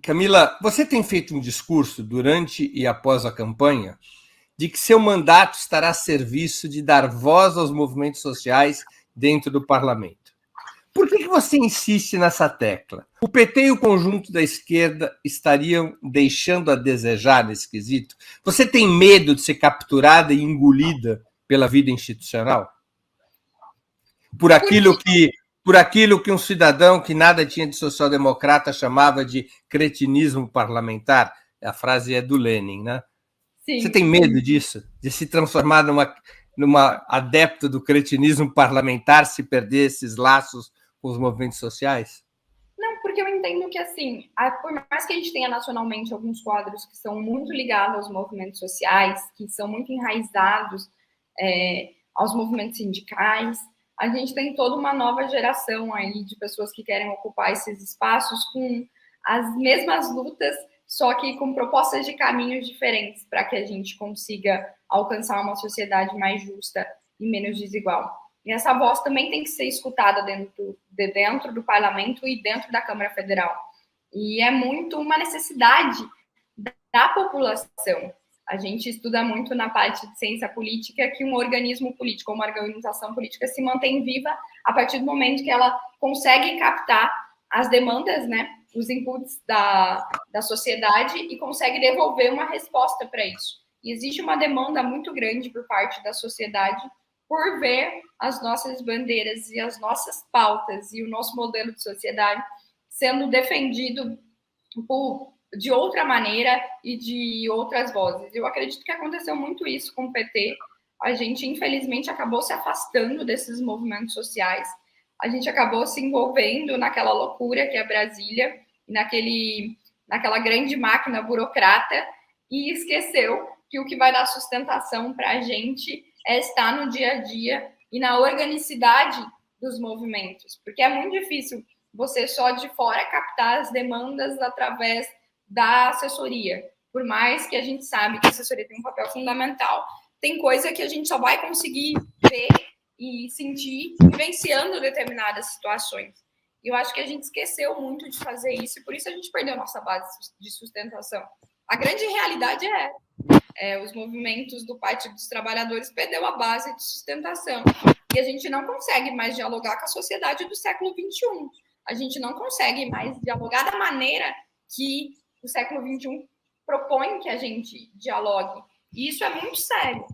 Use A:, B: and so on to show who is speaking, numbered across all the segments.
A: Camila, você tem feito um discurso durante e após a campanha de que seu mandato estará a serviço de dar voz aos movimentos sociais dentro do parlamento. Por que você insiste nessa tecla? O PT e o conjunto da esquerda estariam deixando a desejar nesse quesito? Você tem medo de ser capturada e engolida pela vida institucional? Por aquilo que um cidadão que nada tinha de social-democrata chamava de cretinismo parlamentar? A frase é do Lenin, né? Você tem
B: Sim.
A: medo disso? De se transformar numa adepta do cretinismo parlamentar se perder esses laços com os movimentos sociais?
B: Não, porque eu entendo que, assim, por mais que a gente tenha nacionalmente alguns quadros que são muito ligados aos movimentos sociais, que são muito enraizados aos movimentos sindicais, a gente tem toda uma nova geração aí de pessoas que querem ocupar esses espaços com as mesmas lutas, só que com propostas de caminhos diferentes para que a gente consiga alcançar uma sociedade mais justa e menos desigual. E essa voz também tem que ser escutada dentro do parlamento e dentro da Câmara Federal. E é muito uma necessidade da população. A gente estuda muito na parte de ciência política que um organismo político, uma organização política se mantém viva a partir do momento que ela consegue captar as demandas, né, os inputs da sociedade e consegue devolver uma resposta para isso. E existe uma demanda muito grande por parte da sociedade por ver as nossas bandeiras e as nossas pautas e o nosso modelo de sociedade sendo defendido de outra maneira e de outras vozes. Eu acredito que aconteceu muito isso com o PT. A gente, infelizmente, acabou se afastando desses movimentos sociais. A gente acabou se envolvendo naquela loucura que é Brasília, naquela grande máquina burocrata, e esqueceu que o que vai dar sustentação para a gente é estar no dia a dia e na organicidade dos movimentos, porque é muito difícil você só de fora captar as demandas através da assessoria. Por mais que a gente sabe que a assessoria tem um papel fundamental, tem coisa que a gente só vai conseguir ver e sentir vivenciando determinadas situações. E eu acho que a gente esqueceu muito de fazer isso e por isso a gente perdeu nossa base de sustentação. A grande realidade os movimentos do Partido dos Trabalhadores perdeu a base de sustentação. E a gente não consegue mais dialogar com a sociedade do século XXI. A gente não consegue mais dialogar da maneira que o século XXI propõe que a gente dialogue. E isso é muito sério.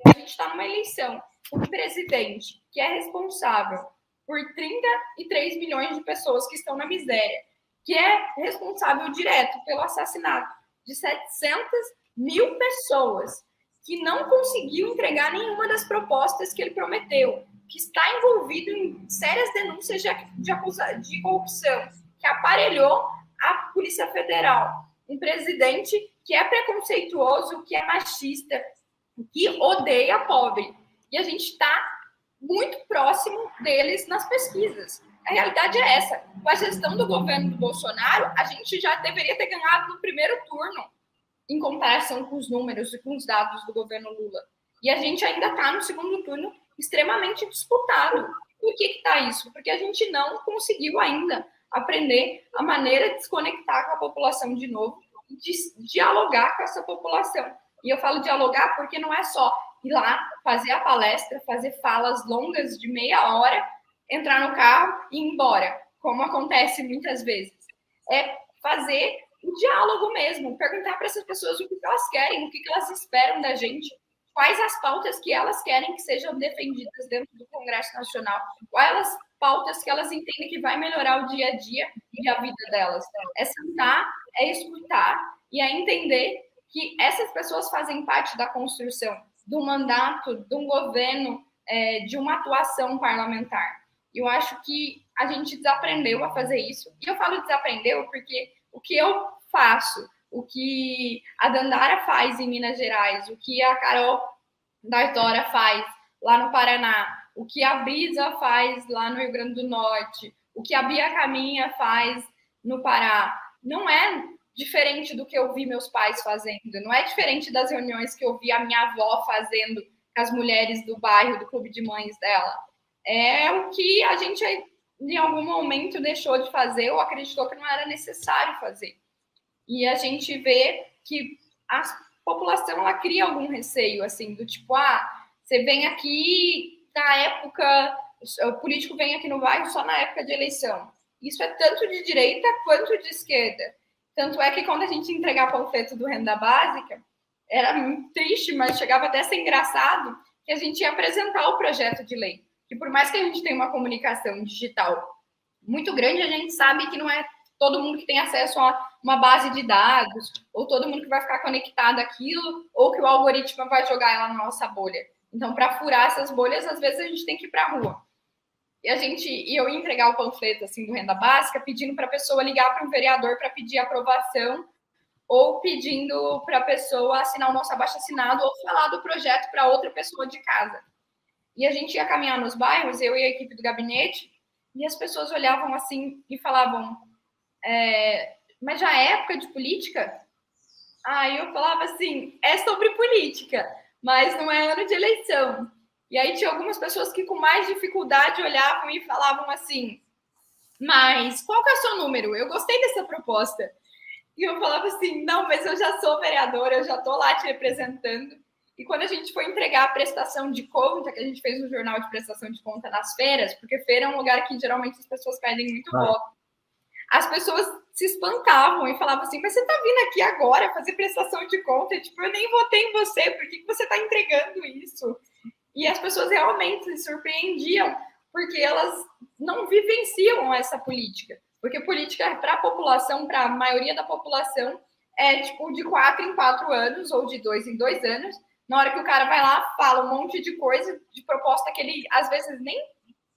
B: A gente está numa eleição com um presidente que é responsável por 33 milhões de pessoas que estão na miséria, que é responsável direto pelo assassinato de 700 mil pessoas, que não conseguiu entregar nenhuma das propostas que ele prometeu, que está envolvido em sérias denúncias de corrupção, que aparelhou a Polícia Federal. Um presidente que é preconceituoso, que é machista, que odeia pobre. E a gente está muito próximo deles nas pesquisas. A realidade é essa. Com a gestão do governo do Bolsonaro, a gente já deveria ter ganhado no primeiro turno, em comparação com os números e com os dados do governo Lula. E a gente ainda está no segundo turno extremamente disputado. Por que está isso? Porque a gente não conseguiu ainda aprender a maneira de desconectar com a população de novo e de dialogar com essa população. E eu falo dialogar porque não é só ir lá, fazer a palestra, fazer falas longas de meia hora, entrar no carro e ir embora, como acontece muitas vezes. É fazer o diálogo mesmo, perguntar para essas pessoas o que elas querem, o que elas esperam da gente, quais as pautas que elas querem que sejam defendidas dentro do Congresso Nacional, quais as pautas que elas entendem que vai melhorar o dia a dia e a vida delas. É sentar, é escutar e é entender que essas pessoas fazem parte da construção do mandato, de um governo, de uma atuação parlamentar. Eu acho que a gente desaprendeu a fazer isso. E eu falo desaprendeu porque o que eu faço, o que a Dandara faz em Minas Gerais, o que a Carol da Dora faz lá no Paraná, o que a Brisa faz lá no Rio Grande do Norte, o que a Bia Caminha faz no Pará, não é diferente do que eu vi meus pais fazendo, não é diferente das reuniões que eu vi a minha avó fazendo com as mulheres do bairro, do clube de mães dela. É o que a gente, em algum momento, deixou de fazer ou acreditou que não era necessário fazer. E a gente vê que a população ela cria algum receio, assim, do tipo, você vem aqui na época, o político vem aqui no bairro só na época de eleição. Isso é tanto de direita quanto de esquerda. Tanto é que quando a gente entregar panfleto do Renda Básica, era muito triste, mas chegava até a ser engraçado, que a gente ia apresentar o projeto de lei. Que por mais que a gente tenha uma comunicação digital muito grande, a gente sabe que não é todo mundo que tem acesso a uma base de dados, ou todo mundo que vai ficar conectado àquilo, ou que o algoritmo vai jogar ela na nossa bolha. Então, para furar essas bolhas, às vezes a gente tem que ir para a rua. E eu ia entregar o panfleto assim do Renda Básica, pedindo para a pessoa ligar para um vereador para pedir aprovação, ou pedindo para a pessoa assinar o nosso abaixo-assinado, ou falar do projeto para outra pessoa de casa. E a gente ia caminhar nos bairros, eu e a equipe do gabinete, e as pessoas olhavam assim e falavam, mas já é época de política? Aí eu falava assim, é sobre política, mas não é ano de eleição. E aí tinha algumas pessoas que com mais dificuldade olhavam e falavam assim, mas qual que é o seu número? Eu gostei dessa proposta. E eu falava assim, não, mas eu já sou vereadora, eu já estou lá te representando. E quando a gente foi entregar a prestação de conta, que a gente fez um jornal de prestação de conta nas feiras, porque feira é um lugar que geralmente as pessoas pedem muito voto, as pessoas se espantavam e falavam assim, mas você está vindo aqui agora fazer prestação de conta? Tipo, eu nem votei em você, por que você está entregando isso? E as pessoas realmente se surpreendiam, porque elas não vivenciam essa política. Porque política para a população, para a maioria da população, é tipo de 4 em 4 anos, ou de 2 em 2 anos. Na hora que o cara vai lá, fala um monte de coisa, de proposta que ele, às vezes, nem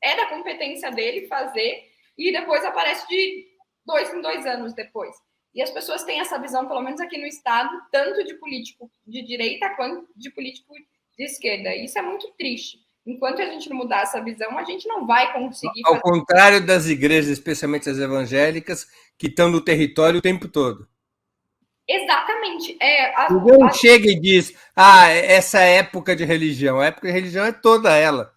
B: é da competência dele fazer, e depois aparece de 2 em 2 anos depois. E as pessoas têm essa visão, pelo menos aqui no Estado, tanto de político de direita quanto de político de esquerda. Isso é muito triste. Enquanto a gente não mudar essa visão, a gente não vai conseguir
A: Ao
B: fazer.
A: contrário das igrejas, especialmente as evangélicas, que estão no território o tempo todo.
B: Exatamente.
A: Ninguém chega e diz, essa época de religião. A época de religião é toda ela.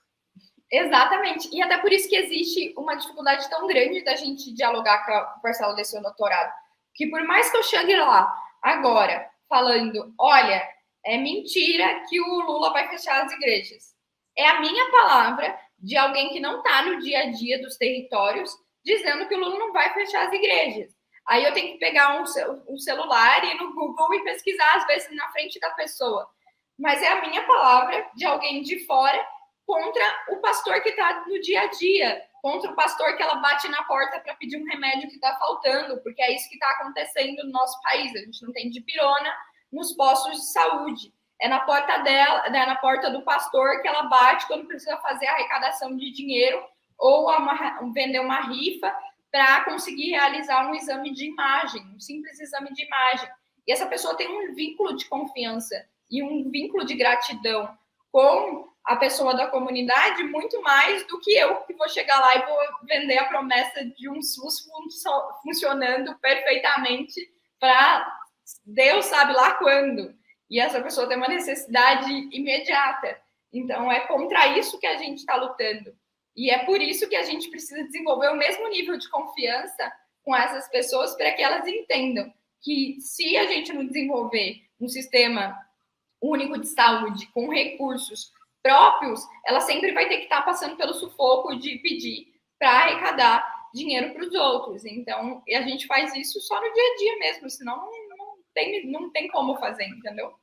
B: Exatamente. E até por isso que existe uma dificuldade tão grande da gente dialogar com a parcela desse doutorado. Que por mais que eu chegue lá agora falando, olha, é mentira que o Lula vai fechar as igrejas. É a minha palavra de alguém que não está no dia a dia dos territórios dizendo que o Lula não vai fechar as igrejas. Aí eu tenho que pegar um celular e ir no Google e pesquisar, às vezes, na frente da pessoa. Mas é a minha palavra de alguém de fora contra o pastor que está no dia a dia, contra o pastor que ela bate na porta para pedir um remédio que está faltando, porque é isso que está acontecendo no nosso país. A gente não tem dipirona nos postos de saúde. É na porta dela, é na porta do pastor que ela bate quando precisa fazer a arrecadação de dinheiro ou vender uma rifa para conseguir realizar um exame de imagem, um simples exame de imagem. E essa pessoa tem um vínculo de confiança e um vínculo de gratidão com a pessoa da comunidade muito mais do que eu que vou chegar lá e vou vender a promessa de um SUS funcionando perfeitamente para Deus sabe lá quando. E essa pessoa tem uma necessidade imediata. Então, é contra isso que a gente está lutando. E é por isso que a gente precisa desenvolver o mesmo nível de confiança com essas pessoas para que elas entendam que se a gente não desenvolver um sistema único de saúde com recursos próprios, ela sempre vai ter que estar passando pelo sufoco de pedir para arrecadar dinheiro para os outros. Então, a gente faz isso só no dia a dia mesmo, senão não tem como fazer, entendeu?